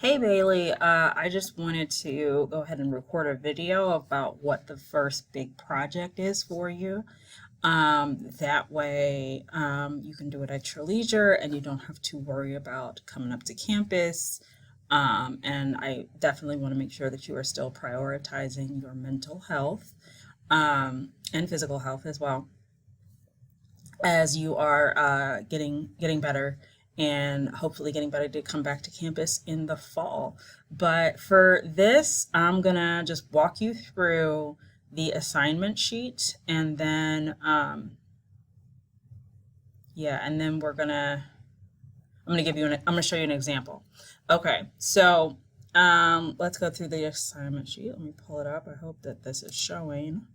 Hey Bailey, I just wanted to go ahead and record a video about what the first big project is for you. That way, you can do it at your leisure and you don't have to worry about coming up to campus. And I definitely want to make sure that you are still prioritizing your mental health, and physical health as well as you are getting better and hopefully getting better to come back to campus in the fall. But for this, I'm gonna just walk you through the assignment sheet and then yeah, and then I'm gonna show you an example. Okay, so let's go through the assignment sheet. Let me pull it up. I hope that this is showing.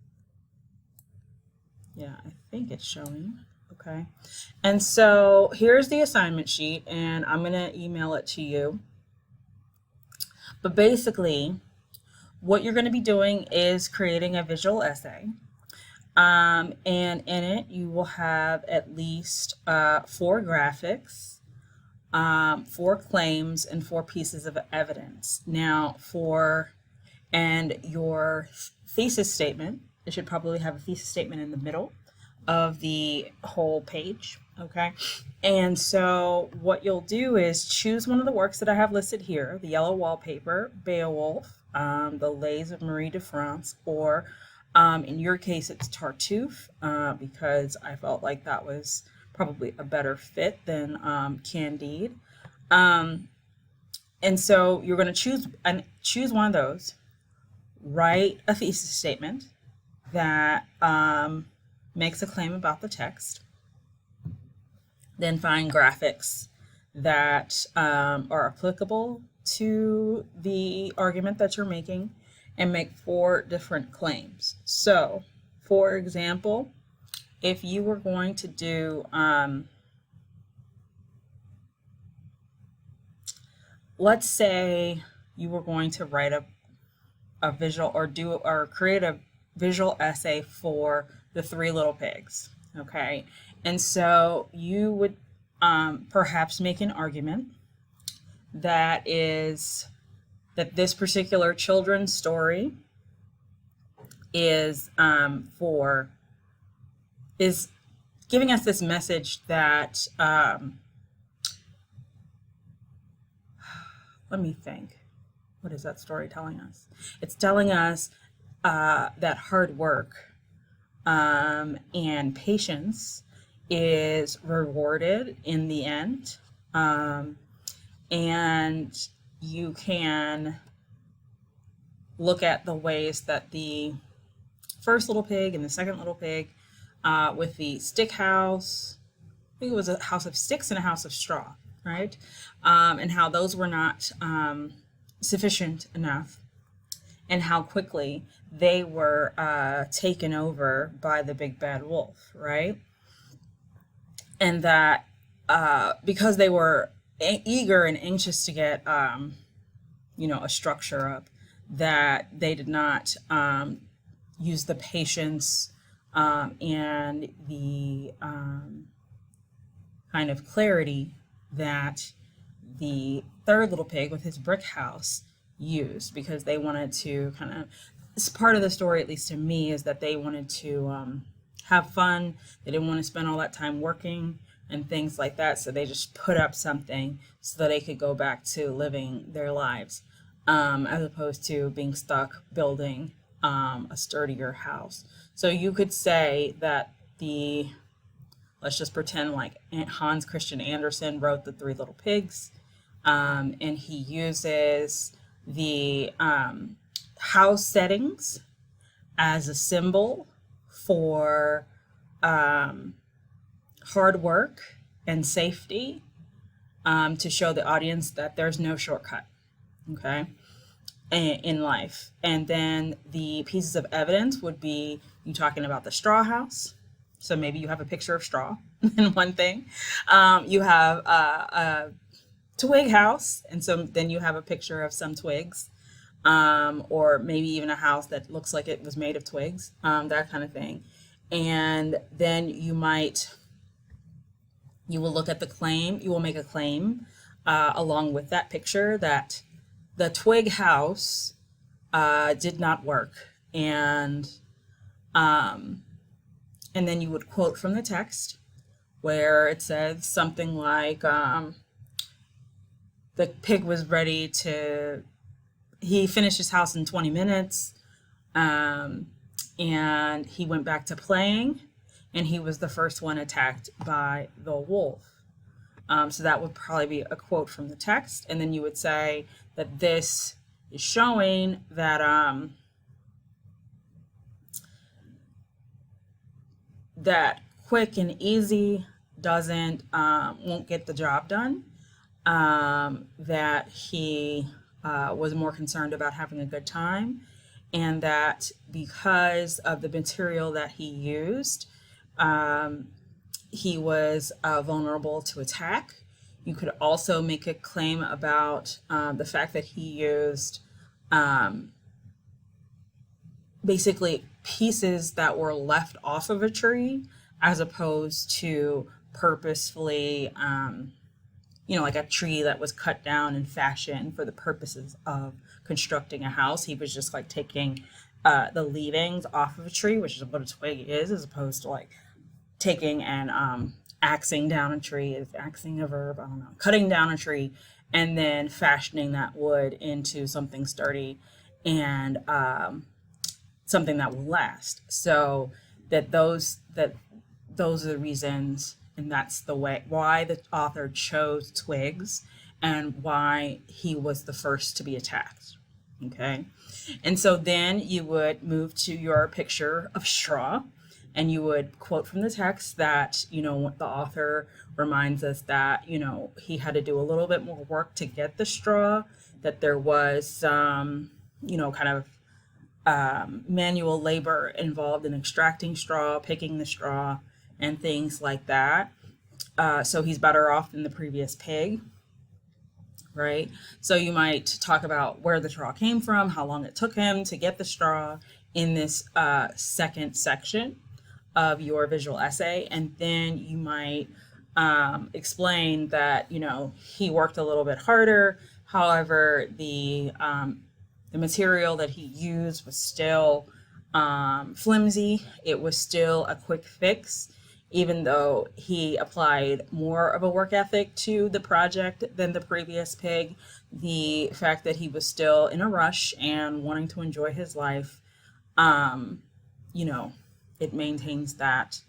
Yeah, I think it's showing. Okay. And so here's the assignment sheet, and I'm going to email it to you. But basically, what you're going to be doing is creating a visual essay. And in it, you will have at least four graphics, four claims, and four pieces of evidence. Now, and your thesis statement, it should probably have a thesis statement in the middle of the whole page. Okay. And so what you'll do is choose one of the works that I have listed here: The Yellow Wallpaper, Beowulf, The Lays of Marie de France, or in your case, it's Tartuffe, because I felt like that was probably a better fit than Candide. Um, and so you're going to choose one of those, write a thesis statement that makes a claim about the text, then find graphics that are applicable to the argument that you're making, and make four different claims. So, for example, if you were going to do, let's say you were going to write a visual or create a visual essay for the Three Little Pigs. Okay. And so you would perhaps make an argument that this particular children's story is is giving us this message that let me think. What is that story telling us? It's telling us that hard work and patience is rewarded in the end. And you can look at the ways that the first little pig and the second little pig, with the stick house, I think it was a house of sticks and a house of straw, right? And how those were not sufficient enough, and how quickly they were taken over by the big bad wolf, right? And that because they were eager and anxious to get, a structure up, that they did not use the patience and the kind of clarity that the third little pig with his brick house used, because they wanted to kind of, it's part of the story, at least to me, is that they wanted to have fun. They didn't want to spend all that time working and things like that, so they just put up something so that they could go back to living their lives, as opposed to being stuck building a sturdier house. So you could say that let's just pretend like Hans Christian Andersen wrote The Three Little Pigs, and he uses the house settings as a symbol for hard work and safety, to show the audience that there's no shortcut, okay, in life. And then the pieces of evidence would be you talking about the straw house. So maybe you have a picture of straw in one thing. You have a twig house, and so then you have a picture of some twigs, or maybe even a house that looks like it was made of twigs, that kind of thing. And then you will look at the claim, you will make a claim along with that picture that the twig house did not work. Um, and then you would quote from the text where it says something like, the pig was ready to, he finished his house in 20 minutes, um, and he went back to playing, and he was the first one attacked by the wolf. So that would probably be a quote from the text. And then you would say that this is showing that that quick and easy doesn't won't get the job done. That he was more concerned about having a good time, and that because of the material that he used, he was vulnerable to attack. You could also make a claim about the fact that he used basically pieces that were left off of a tree as opposed to purposefully, like a tree that was cut down and fashioned for the purposes of constructing a house. He was just like taking the leavings off of a tree, which is what a twig is, as opposed to like taking and axing down a tree. Is axing a verb? I don't know. Cutting down a tree and then fashioning that wood into something sturdy and something that will last. So those are the reasons, and that's the way why the author chose twigs and why he was the first to be attacked. Okay, and so then you would move to your picture of straw, and you would quote from the text that, the author reminds us that, he had to do a little bit more work to get the straw, that there was some, kind of manual labor involved in extracting straw, picking the straw, and things like that. So he's better off than the previous pig, right? So you might talk about where the straw came from, how long it took him to get the straw in this second section of your visual essay. And then you might explain that, he worked a little bit harder. However, the material that he used was still flimsy. It was still a quick fix, even though he applied more of a work ethic to the project than the previous pig. The fact that he was still in a rush and wanting to enjoy his life, it maintains that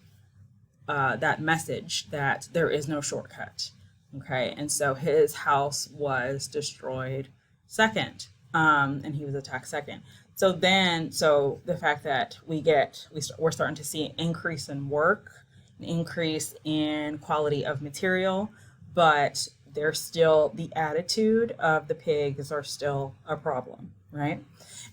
that message that there is no shortcut. Okay, and so his house was destroyed second, and he was attacked second. So the fact that we're starting to see an increase in work, an increase in quality of material, but there's still the attitude of the pigs are still a problem, right?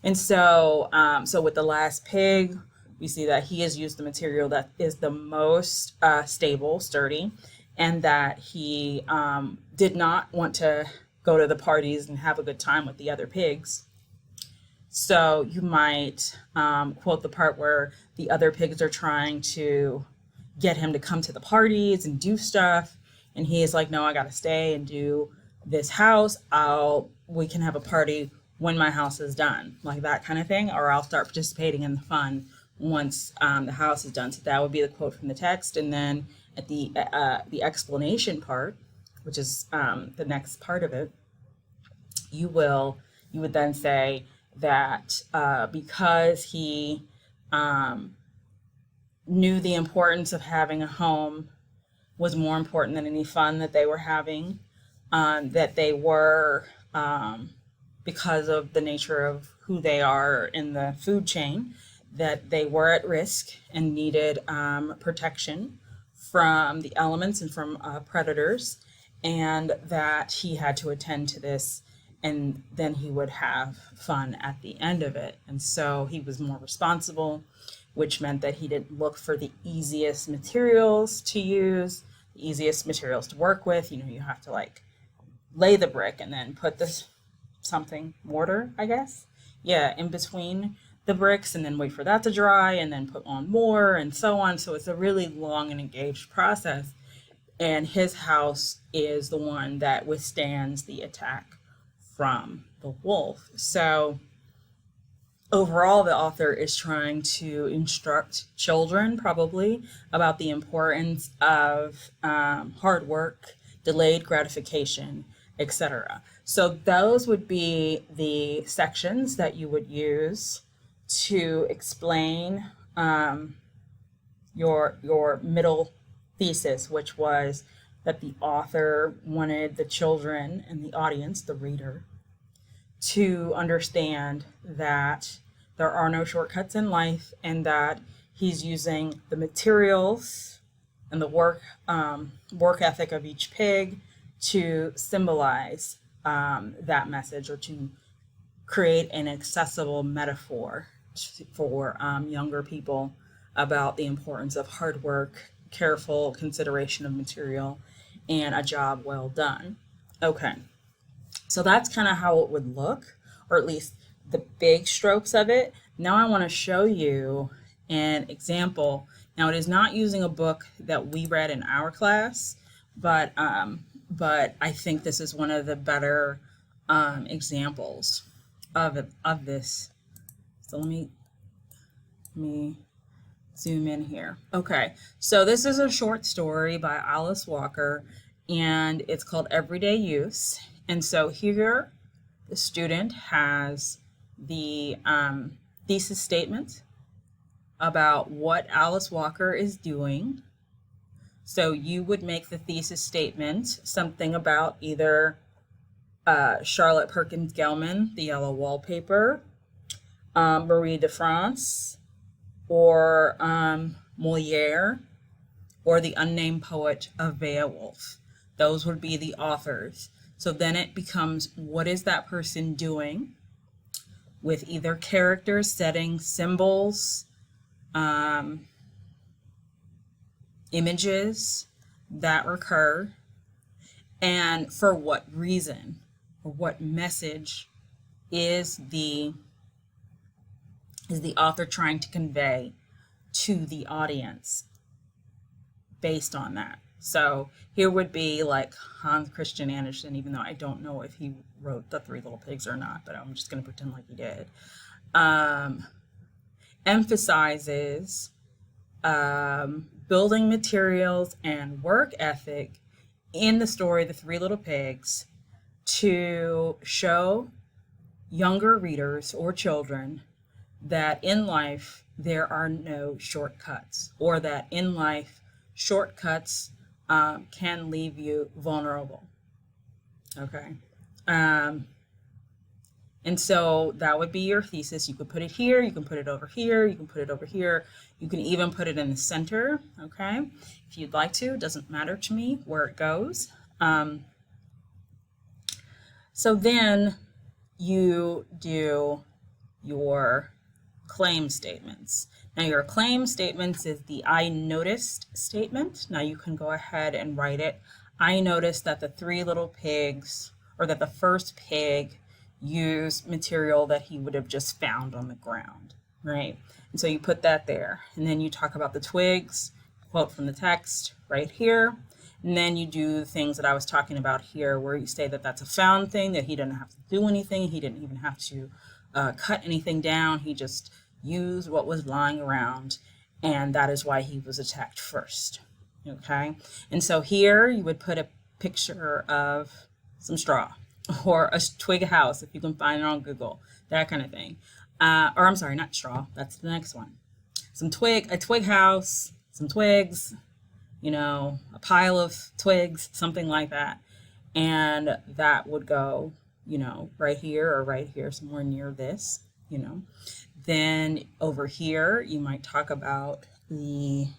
And so, so with the last pig, we see that he has used the material that is the most stable, sturdy, and that he did not want to go to the parties and have a good time with the other pigs. So you might quote the part where the other pigs are trying to get him to come to the parties and do stuff, and he is like, no, I gotta stay and do this house. We can have a party when my house is done, like that kind of thing, or I'll start participating in the fun once the house is done. So that would be the quote from the text. And then at the explanation part, which is the next part of it, you would then say that because he knew the importance of having a home was more important than any fun that they were having, that they were, because of the nature of who they are in the food chain, that they were at risk and needed protection from the elements and from predators, and that he had to attend to this, and then he would have fun at the end of it. And so he was more responsible, which meant that he didn't look for the easiest materials to use, the easiest materials to work with. You have to like lay the brick and then put this mortar, I guess, in between the bricks, and then wait for that to dry and then put on more and so on. So it's a really long and engaged process. And his house is the one that withstands the attack from the wolf. So overall, the author is trying to instruct children, probably, about the importance of hard work, delayed gratification, etc. So those would be the sections that you would use to explain your middle thesis, which was that the author wanted the children and the audience, the reader, to understand that there are no shortcuts in life and that he's using the materials and the work ethic of each pig to symbolize that message, or to create an accessible metaphor for younger people about the importance of hard work, careful consideration of material, and a job well done. Okay, so that's kind of how it would look, or at least the big strokes of it. Now I want to show you an example. Now it is not using a book that we read in our class, but I think this is one of the better examples of this. So let me zoom in here. Okay, so this is a short story by Alice Walker, and it's called Everyday Use. And so here the student has the thesis statement about what Alice Walker is doing. So you would make the thesis statement something about either Charlotte Perkins Gilman, The Yellow Wallpaper, Marie de France, or Moliere, or the unnamed poet of Beowulf. Those would be the authors. So then it becomes, what is that person doing, with either characters, settings, symbols, images that recur, and for what reason, or what message is the author trying to convey to the audience based on that. So here would be like Hans Christian Andersen, even though I don't know if he wrote The Three Little Pigs or not, but I'm just going to pretend like he did. Emphasizes building materials and work ethic in the story The Three Little Pigs to show younger readers or children that in life there are no shortcuts, or that in life shortcuts can leave you vulnerable. Okay. And so that would be your thesis. You could put it here, you can put it over here, you can put it over here, you can even put it in the center, okay? If you'd like to, it doesn't matter to me where it goes. So then you do your claim statements. Now your claim statements is the I noticed statement. Now you can go ahead and write it. I noticed that the three little pigs, or that the first pig used material that he would have just found on the ground, right? And so you put that there, and then you talk about the twigs, quote from the text right here, and then you do the things that I was talking about here, where you say that that's a found thing, that he didn't have to do anything, he didn't even have to cut anything down, he just used what was lying around, and that is why he was attacked first, okay? And so here you would put a picture of some straw, or a twig house if you can find it on Google, that kind of thing. Or I'm sorry, not straw, that's the next one. A twig house, some twigs, you know, a pile of twigs, something like that. And that would go, you know, right here or right here, somewhere near this, you know. Then over here, you might talk about the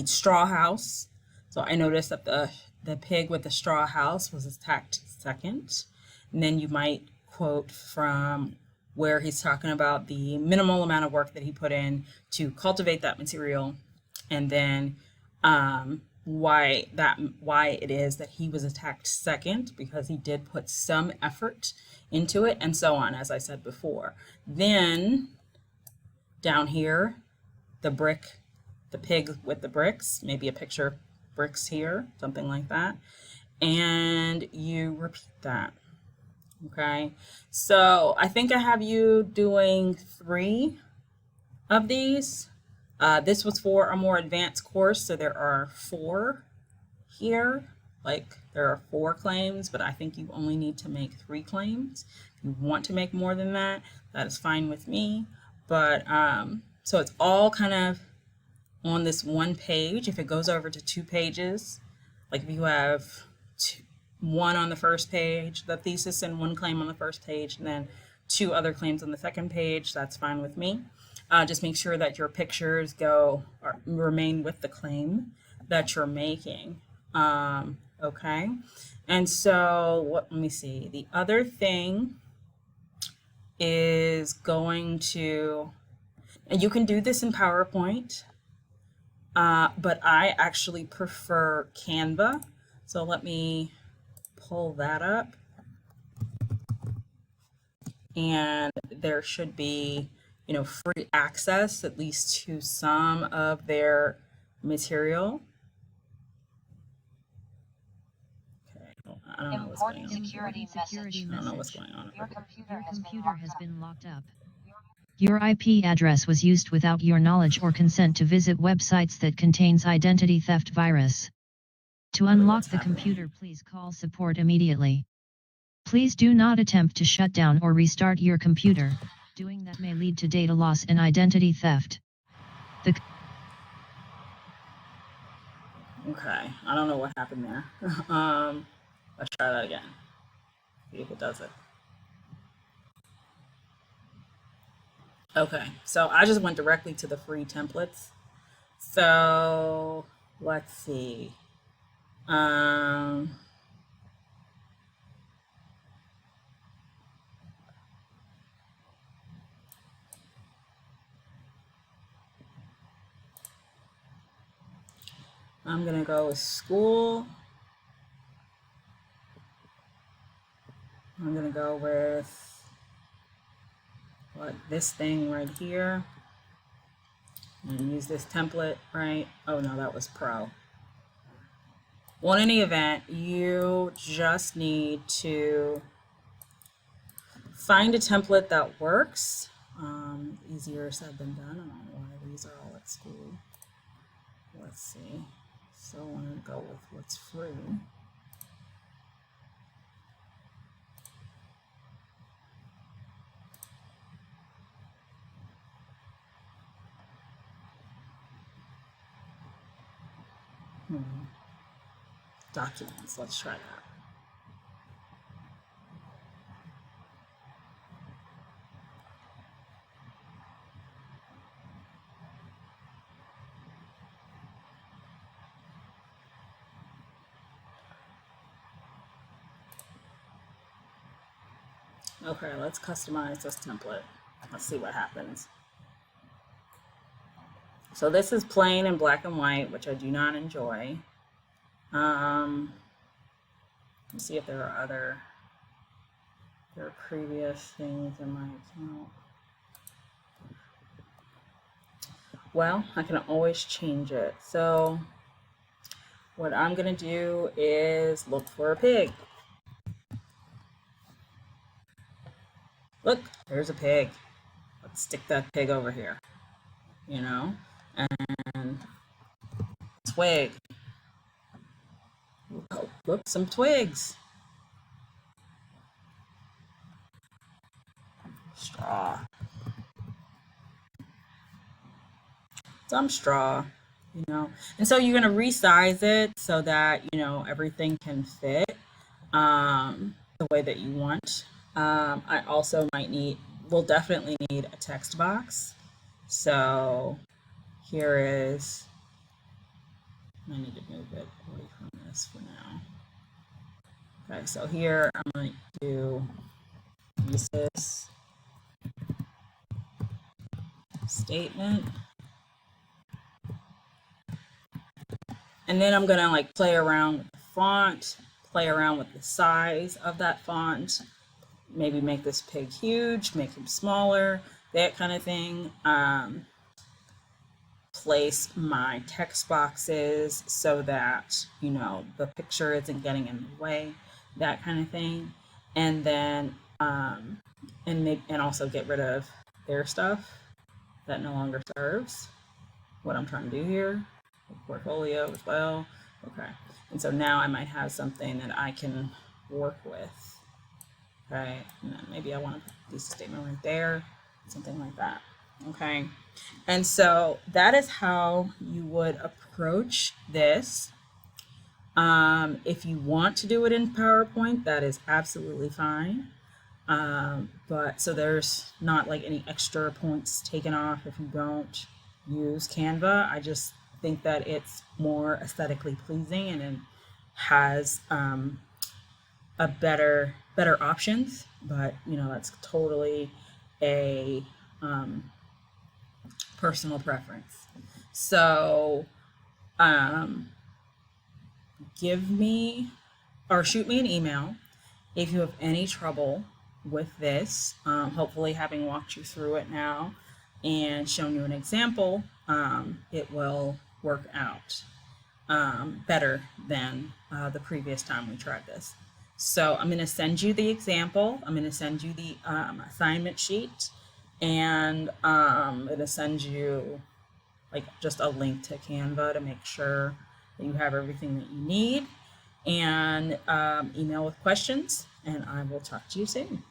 straw house. So I noticed that the pig with the straw house was attacked second. And then you might quote from where he's talking about the minimal amount of work that he put in to cultivate that material, and then why it is that he was attacked second, because he did put some effort into it, and so on, as I said before. Then down here, the pig with the bricks, maybe a picture of bricks here, something like that. and you repeat that. Okay, so I think I have you doing 3 of these. This was for a more advanced course, so there are 4 here. Like there are 4 claims, but I think you only need to make 3 claims. If you want to make more than that, that is fine with me. But so it's all kind of on this one page. If it goes over to 2 pages, like if you have 1 on the first page, the thesis, and 1 claim on the first page, and then 2 other claims on the second page, that's fine with me. Just make sure that your pictures remain with the claim that you're making. Okay, and so let me see. The other thing is going to, and you can do this in PowerPoint, but I actually prefer Canva. So let me pull that up, and there should be, free access at least to some of their material. Okay, I don't know what's going on. Security message. I don't know what's going on. Your computer has been locked up. Your IP address was used without your knowledge or consent to visit websites that contains identity theft virus. To unlock the computer, please call support immediately. Please do not attempt to shut down or restart your computer. Doing that may lead to data loss and identity theft. Okay, I don't know what happened there. Let's try that again. See if it does it. Okay, so I just went directly to the free templates. So let's see. I'm gonna go with school. I'm gonna go with this thing right here, and use this template, right? Oh no, that was pro. Well, in any event, you just need to find a template that works. Easier said than done. I don't know why these are all at school. Let's see. So I'm going to go with what's free. Documents, let's try that. Okay, let's customize this template. Let's see what happens. So this is plain and black and white, which I do not enjoy. Let's see if there are previous things in my account. Well, I can always change it. So what I'm gonna do is look for a pig. Look, there's a pig. Let's stick that pig over here, and twig. Oh, look, some twigs. Straw. Some straw, And so you're going to resize it so that, everything can fit the way that you want. I also will definitely need a text box. So here is, I need to move it away from this for now. Okay, so here I'm going to do thesis statement. And then I'm going to play around with the font, play around with the size of that font, maybe make this pig huge, make him smaller, that kind of thing. place my text boxes so that, you know, the picture isn't getting in the way, that kind of thing. And then, and also get rid of their stuff that no longer serves what I'm trying to do here. Portfolio as well. Okay. And so now I might have something that I can work with. Okay. And then maybe I want to put this statement right there, something like that. Okay. And so that is how you would approach this. If you want to do it in PowerPoint, that is absolutely fine. But so there's not like any extra points taken off if you don't use Canva. I just think that it's more aesthetically pleasing and it has a better options. But you know, that's totally a personal preference. So give me or shoot me an email if you have any trouble with this. Hopefully, having walked you through it now and shown you an example, it will work out better than the previous time we tried this. So I'm going to send you the example. I'm going to send you the assignment sheet, and I'm going to send you like just a link to Canva to make sure that you have everything that you need, and email with questions, and I will talk to you soon.